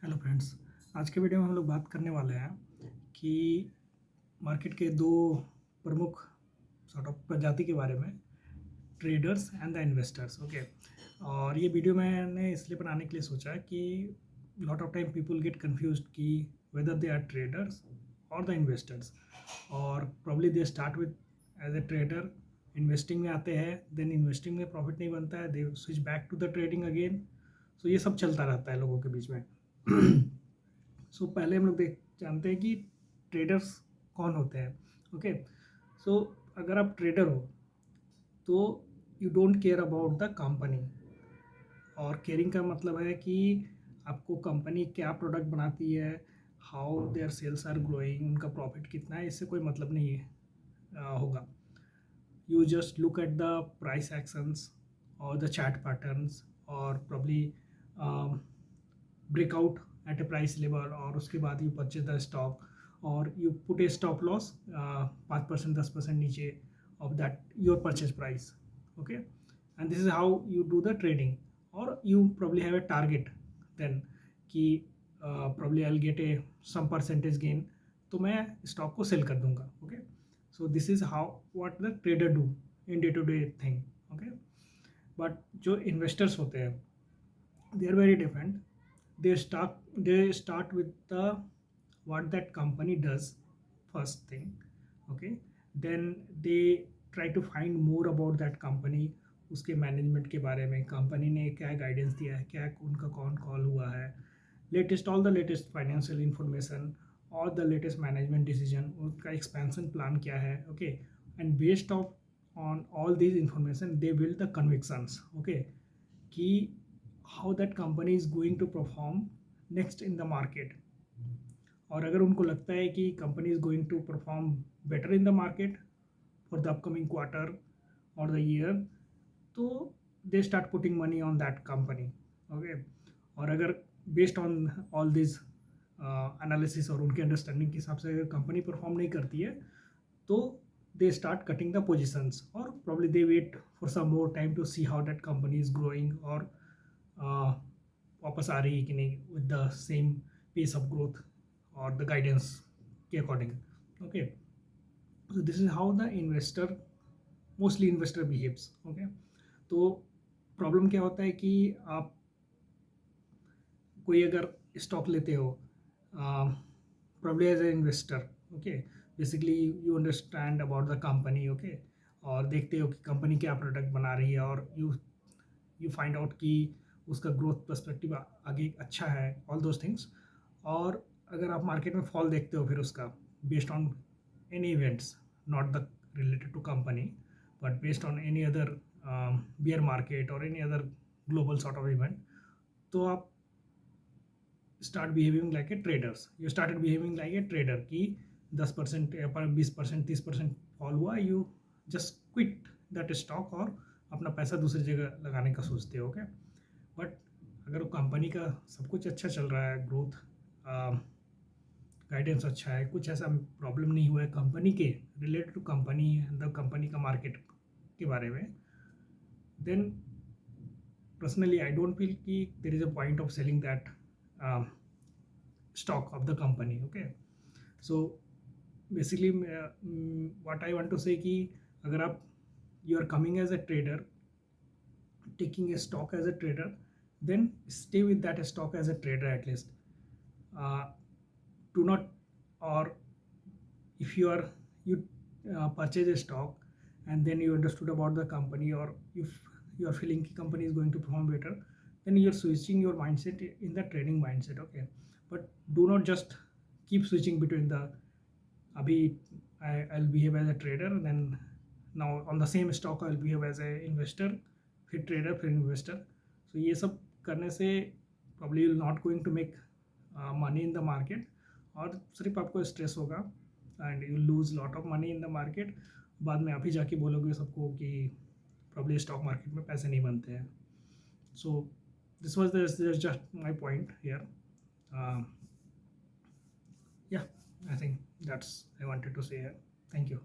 Hello friends. आज के video में हम लोग बात करने वाले हैं कि मार्केट के दो प्रमुख सॉर्ट ऑफ प्रजाति के बारे में, traders and the investors. Okay, और ये वीडियो मैंने इसलिए बनाने के लिए सोचा है कि lot of time people get confused कि वेदर दे आर ट्रेडर्स और द इन्वेस्टर्स, और probably they start with as a trader, investing में आते हैं, देन इन्वेस्टिंग में प्रॉफिट नहीं बनता है, they switch back to the trading again. So ये सब चलता रहता है लोगों के बीच में। सो पहले हम लोग जानते हैं कि ट्रेडर्स कौन होते हैं। ओके, सो अगर आप ट्रेडर हो तो you don't care about the company, और केयरिंग का मतलब है कि आपको कंपनी क्या प्रोडक्ट बनाती है, how their sales are growing, उनका प्रॉफिट कितना है, इससे कोई मतलब नहीं है होगा। You just look at the price actions or the chart patterns, or probably break out at a price level, और उसके बाद you purchase the stock और you put a stop loss 5% 10% नीचे of that your purchase price. Okay, and this is how you do the trading, or you probably have a target then कि probably I'll get a some percentage gain, तो मैं stock को cell कर दूंगा। Okay, so this is how what the trader do in day to day thing. Okay, but जो investors होते हैं they are very different. They start with the what that company does first thing. Okay, then they try to find more about that company, उसके management के बारे में, company ने क्या guidance दिया है, क्या उनका कौन कॉल हुआ है, latest all the latest financial information और द लेटेस्ट मैनेजमेंट डिसीजन, उनका एक्सपेंशन प्लान क्या है। Okay, and based off on all this information they build the convictions. Okay, कि how that company is going to perform next in the market, और अगर उनको लगता है कि company is going to perform better in the market for the upcoming quarter और the year, तो they start putting money on that company. Okay, और अगर based on all this analysis और उनके अंडरस्टैंडिंग के हिसाब से अगर कंपनी परफॉर्म नहीं करती है तो they start cutting the positions, और probably they wait for some more time to see how that company is growing, और वापस आ रही है कि नहीं with the same pace of growth और द गाइडेंस के according. Okay, so this is how the investor mostly investor behaves. Okay, तो प्रॉब्लम क्या होता है कि आप कोई अगर स्टॉक लेते हो probably as a investor, okay, basically you understand about the company. Okay, और देखते हो कि कंपनी क्या प्रोडक्ट बना रही है, और यू फाइंड आउट कि उसका ग्रोथ पर्सपेक्टिव आगे अच्छा है, ऑल दोज थिंग्स। और अगर आप मार्केट में फॉल देखते हो फिर उसका based on any events, not the related to company but based on any other bear market or any other global sort of event, तो आप start behaving like a traders, you started behaving like a trader कि 10% या 20% 30% fall हुआ, you just quit that stock और अपना पैसा दूसरी जगह लगाने का सोचते हो। ओके, बट अगर कंपनी का सब कुछ अच्छा चल रहा है, ग्रोथ गाइडेंस अच्छा है, कुछ ऐसा प्रॉब्लम नहीं हुआ है कंपनी के related to company the company का मार्केट के बारे में, then personally I don't feel कि there is a point of selling that stock of the company. Okay, so basically what I want to say कि अगर आप you are coming as a trader, taking a stock as a trader, then stay with that stock as a trader at least. Do not, or if you purchase a stock and then you understood about the company, or if you are feeling the company is going to perform better, then you're switching your mindset in the trading mindset. Okay, but do not just keep switching between the abhi I'll behave as a trader, then now on the same stock I'll behave as a investor, फिर trader फिर investor. So ये सब करने से probably will not going to make money in the market, और सिर्फ आपको stress होगा and you lose lot of money in the market. बाद में आप ही जाके बोलोगे सबको कि प्रॉब्ली स्टॉक मार्केट में पैसे नहीं बनते हैं। So this was just my point here. Yeah I think that's I wanted to say here. Thank you.